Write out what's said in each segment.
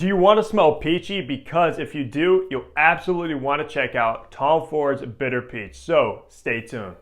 Do you want to smell peachy? Because if you do, you'll absolutely want to check out Tom Ford's Bitter Peach. So stay tuned.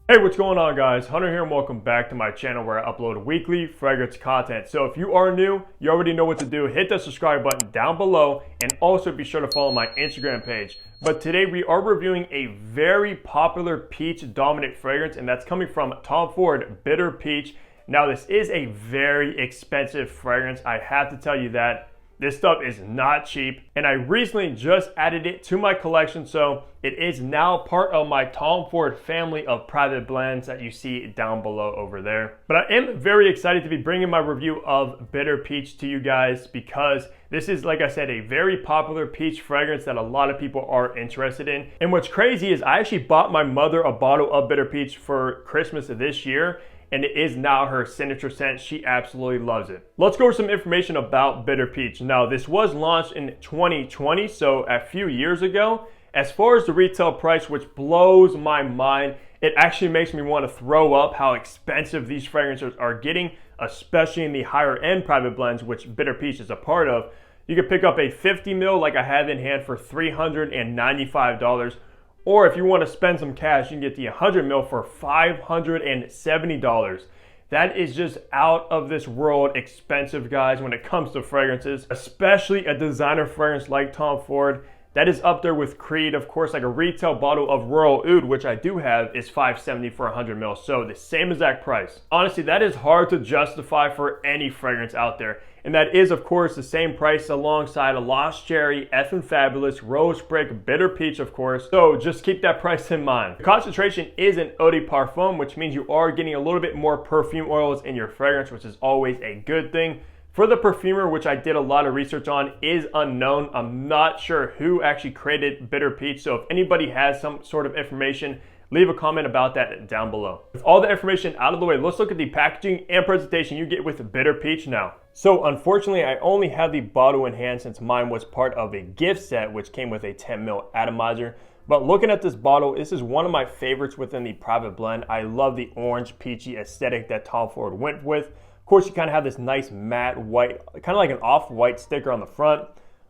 Hey, what's going on, guys? Hunter here and welcome back to my channel where I upload weekly fragrance content. So if you are new, you already know what to do. Hit the subscribe button down below and also be sure to follow my Instagram page. But today we are reviewing a very popular peach dominant fragrance, and that's coming from Tom Ford Bitter Peach. Now this is a very expensive fragrance, I have to tell you that. This stuff is not cheap, and I recently just added it to my collection, so it is now part of my Tom Ford family of private blends that you see down below over there. But I am very excited to be bringing my review of Bitter Peach to you guys because this is, like I said, a very popular peach fragrance that a lot of people are interested in. And what's crazy is I actually bought my mother a bottle of Bitter Peach for Christmas of this year, and it is now her signature scent. She absolutely loves it. Let's go over some information about Bitter Peach. Now, this was launched in 2020, so a few years ago. As far as the retail price, which blows my mind, it actually makes me want to throw up how expensive these fragrances are getting, especially in the higher end private blends, which Bitter Peach is a part of. You can pick up a 50 ml like I have in hand for $395. Or if you want to spend some cash, you can get the 100 ml for $570. That is just out of this world expensive, guys, when it comes to fragrances, especially a designer fragrance like Tom Ford. That is up there with Creed. Of course, like a retail bottle of Royal Oud, which I do have, is $570 for 100 ml. So the same exact price. Honestly, that is hard to justify for any fragrance out there. And that is, of course, the same price alongside a Lost Cherry, Effin' Fabulous, Rose Brick, Bitter Peach, of course. So just keep that price in mind. The concentration is an eau de parfum, which means you are getting a little bit more perfume oils in your fragrance, which is always a good thing. For the perfumer, which I did a lot of research on, is unknown. I'm not sure who actually created Bitter Peach. So if anybody has some sort of information, leave a comment about that down below. With all the information out of the way, let's look at the packaging and presentation you get with Bitter Peach now. So unfortunately, I only have the bottle in hand since mine was part of a gift set, which came with a 10 ml atomizer. But looking at this bottle, this is one of my favorites within the private blend. I love the orange peachy aesthetic that Tom Ford went with. Of course, you kind of have this nice matte white, kind of like an off-white sticker on the front.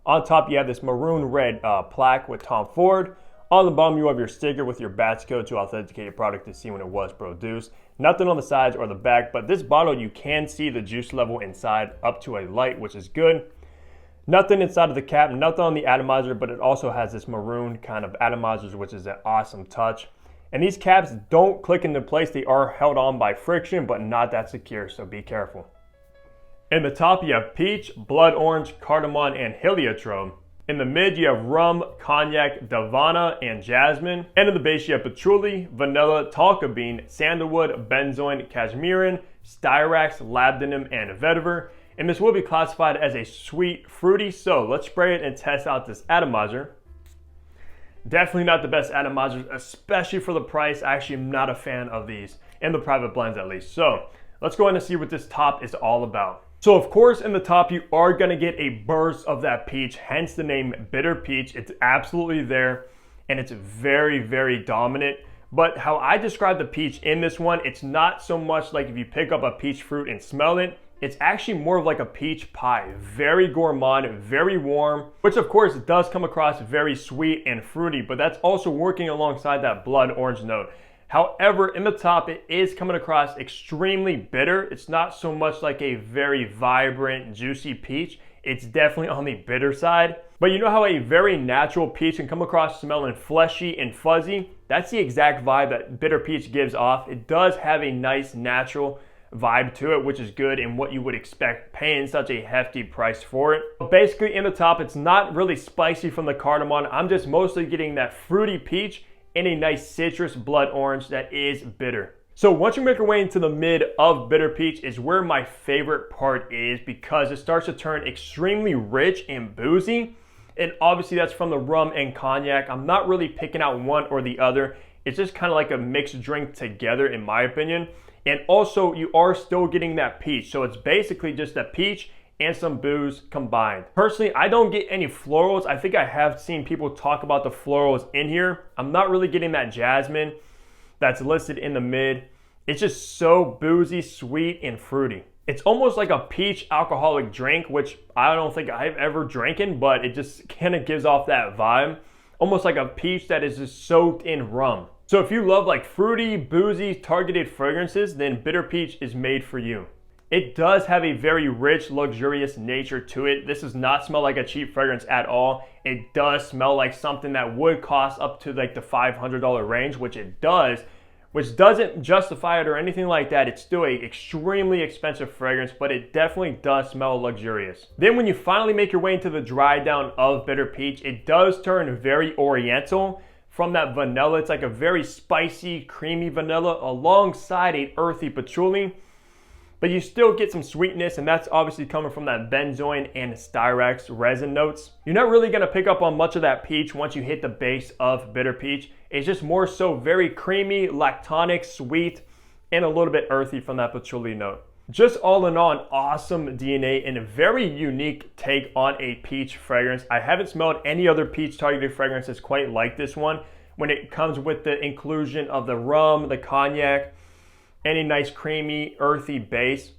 On top, you have this maroon red plaque with Tom Ford. On the bottom, you have your sticker with your batch code to authenticate your product to see when it was produced. Nothing on the sides or the back, but this bottle, you can see the juice level inside up to a light, which is good. Nothing inside of the cap, nothing on the atomizer, but it also has this maroon kind of atomizers, which is an awesome touch. And these caps don't click into place. They are held on by friction, but not that secure, so be careful. In the top, you have peach, blood orange, cardamom, and heliotrope. In the mid, you have rum, cognac, gabanna, and jasmine. And in the base, you have patchouli, vanilla, tonka bean, sandalwood, benzoin, cashmere, styrax, labdanum, and vetiver. And this will be classified as a sweet fruity, so let's spray it and test out this atomizer. Definitely not the best atomizers, especially for the price. I actually am not a fan of these, in the private blends at least. So let's go ahead and see what this top is all about. So of course, in the top, you are gonna get a burst of that peach, hence the name Bitter Peach. It's absolutely there, and it's very, very dominant. But how I describe the peach in this one, it's not so much like if you pick up a peach fruit and smell it. It's actually more of like a peach pie. Very gourmand, very warm, which of course does come across very sweet and fruity, but that's also working alongside that blood orange note. However, in the top, it is coming across extremely bitter. It's not so much like a very vibrant, juicy peach. It's definitely on the bitter side. But you know how a very natural peach can come across smelling fleshy and fuzzy? That's the exact vibe that Bitter Peach gives off. It does have a nice natural vibe to it, which is good and what you would expect paying such a hefty price for it. But basically in the top, it's not really spicy from the cardamom. I'm just mostly getting that fruity peach and a nice citrus blood orange that is bitter. So once you make your way into the mid of Bitter Peach is where my favorite part is, because it starts to turn extremely rich and boozy. And obviously that's from the rum and cognac. I'm not really picking out one or the other. It's just kind of like a mixed drink together in my opinion. And also you are still getting that peach. So it's basically just a peach and some booze combined. Personally, I don't get any florals. I think I have seen people talk about the florals in here. I'm not really getting that jasmine that's listed in the mid. It's just so boozy, sweet, and fruity. It's almost like a peach alcoholic drink, which I don't think I've ever drinking, but it just kind of gives off that vibe. Almost like a peach that is just soaked in rum. So if you love like fruity, boozy, targeted fragrances, then Bitter Peach is made for you. It does have a very rich, luxurious nature to it. This does not smell like a cheap fragrance at all. It does smell like something that would cost up to like the $500 range, which it does, which doesn't justify it or anything like that. It's still an extremely expensive fragrance, but it definitely does smell luxurious. Then when you finally make your way into the dry down of Bitter Peach, it does turn very oriental. From that vanilla, it's like a very spicy, creamy vanilla alongside a earthy patchouli. But you still get some sweetness, and that's obviously coming from that benzoin and styrax resin notes. You're not really gonna pick up on much of that peach once you hit the base of Bitter Peach. It's just more so very creamy, lactonic, sweet, and a little bit earthy from that patchouli note. Just all in all, an awesome DNA and a very unique take on a peach fragrance. I haven't smelled any other peach targeted fragrances quite like this one when it comes with the inclusion of the rum, the cognac, and a nice creamy, earthy base.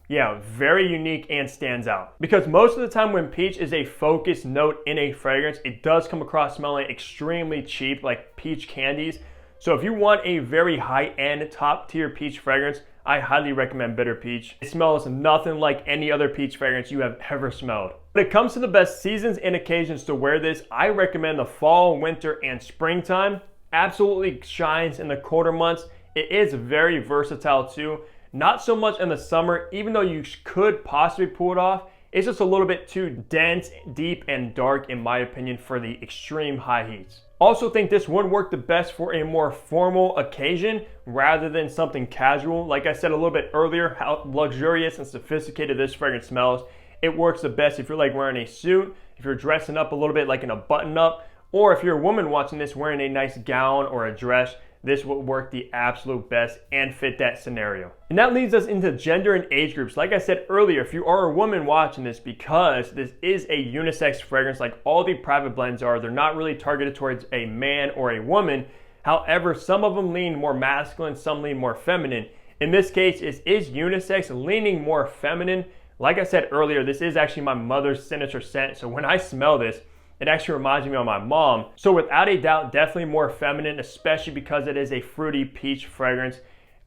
Yeah, very unique and stands out. Because most of the time when peach is a focused note in a fragrance, it does come across smelling extremely cheap, like peach candies. So if you want a very high-end, top-tier peach fragrance, I highly recommend Bitter Peach. It smells nothing like any other peach fragrance you have ever smelled. When it comes to the best seasons and occasions to wear this, I recommend the fall, winter, and springtime. Absolutely shines in the colder months. It is very versatile too. Not so much in the summer, even though you could possibly pull it off. It's just a little bit too dense, deep, and dark in my opinion for the extreme high heats. Also think this would work the best for a more formal occasion rather than something casual. Like I said a little bit earlier, how luxurious and sophisticated this fragrance smells. It works the best if you're like wearing a suit, if you're dressing up a little bit like in a button up, or if you're a woman watching this wearing a nice gown or a dress. This will work the absolute best and fit that scenario. And that leads us into gender and age groups. Like I said earlier, if you are a woman watching this, because this is a unisex fragrance like all the private blends are, they're not really targeted towards a man or a woman. However, some of them lean more masculine, some lean more feminine. In this case, it is unisex, leaning more feminine. Like I said earlier, this is actually my mother's signature scent. So when I smell this, it actually reminds me of my mom. So without a doubt, definitely more feminine, especially because it is a fruity peach fragrance.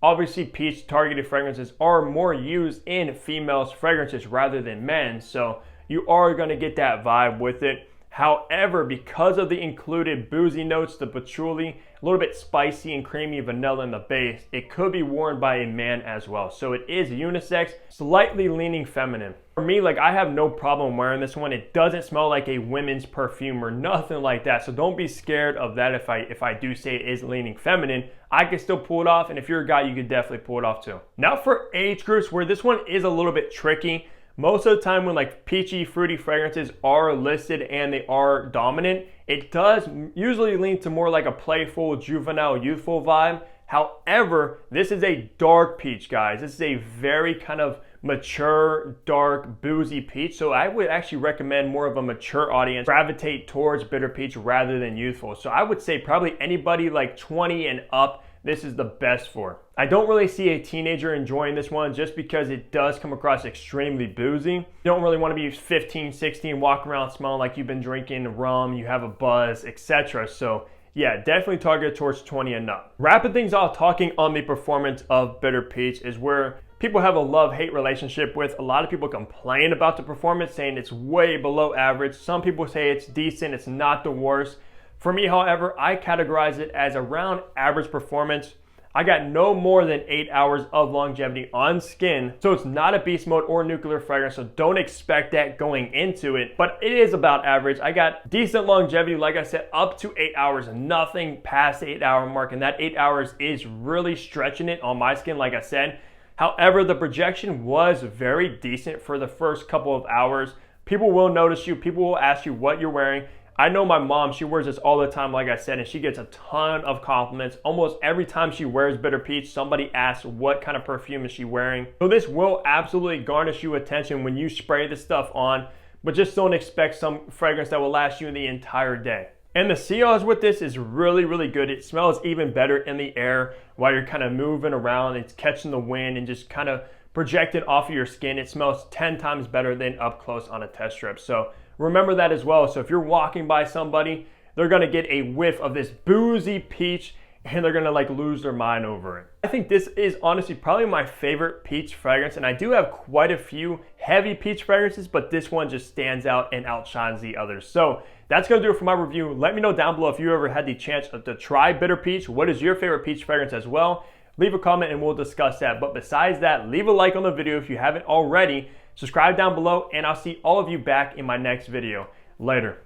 Obviously, peach targeted fragrances are more used in females' fragrances rather than men. So you are gonna get that vibe with it. However, because of the included boozy notes, the patchouli, a little bit spicy and creamy vanilla in the base, it could be worn by a man as well. So it is unisex, slightly leaning feminine. For me, like I have no problem wearing this one. It doesn't smell like a women's perfume or nothing like that. So don't be scared of that if I do say it is leaning feminine. I can still pull it off, and if you're a guy, you could definitely pull it off too. Now for age groups, where this one is a little bit tricky. Most of the time when like peachy, fruity fragrances are listed and they are dominant, it does usually lean to more like a playful, juvenile, youthful vibe. However, this is a dark peach, guys. This is a very kind of mature, dark, boozy peach. So I would actually recommend more of a mature audience gravitate towards Bitter Peach rather than youthful. So I would say probably anybody like 20 and up, this is the best for. I don't really see a teenager enjoying this one just because it does come across extremely boozy. You don't really want to be 15, 16, walk around smelling like you've been drinking rum, you have a buzz, etc. So yeah, definitely targeted towards 20 and up. Wrapping things off, talking on the performance of Bitter Peach is where people have a love-hate relationship with. A lot of people complain about the performance, saying it's way below average. Some people say it's decent, it's not the worst. For me, however, I categorize it as around average performance. I got no more than 8 hours of longevity on skin, so it's not a beast mode or nuclear fragrance, so don't expect that going into it, but it is about average. I got decent longevity, like I said, up to 8 hours, nothing past the 8 hour mark, and that 8 hours is really stretching it on my skin, like I said. However, the projection was very decent for the first couple of hours. People will notice you, people will ask you what you're wearing. I know my mom, she wears this all the time, like I said, and she gets a ton of compliments. Almost every time she wears Bitter Peach, somebody asks what kind of perfume is she wearing. So this will absolutely garnish you attention when you spray this stuff on, but just don't expect some fragrance that will last you the entire day. And the sillage with this is really, really good. It smells even better in the air while you're kind of moving around. It's catching the wind and just kind of projecting off of your skin. It smells 10 times better than up close on a test strip. So remember that as well. So if you're walking by somebody, they're gonna get a whiff of this boozy peach and they're gonna like lose their mind over it. I think this is honestly probably my favorite peach fragrance, and I do have quite a few heavy peach fragrances, but this one just stands out and outshines the others. So that's gonna do it for my review. Let me know down below if you ever had the chance to try Bitter Peach. What is your favorite peach fragrance as well? Leave a comment and we'll discuss that. But besides that, leave a like on the video if you haven't already. Subscribe down below, and I'll see all of you back in my next video. Later.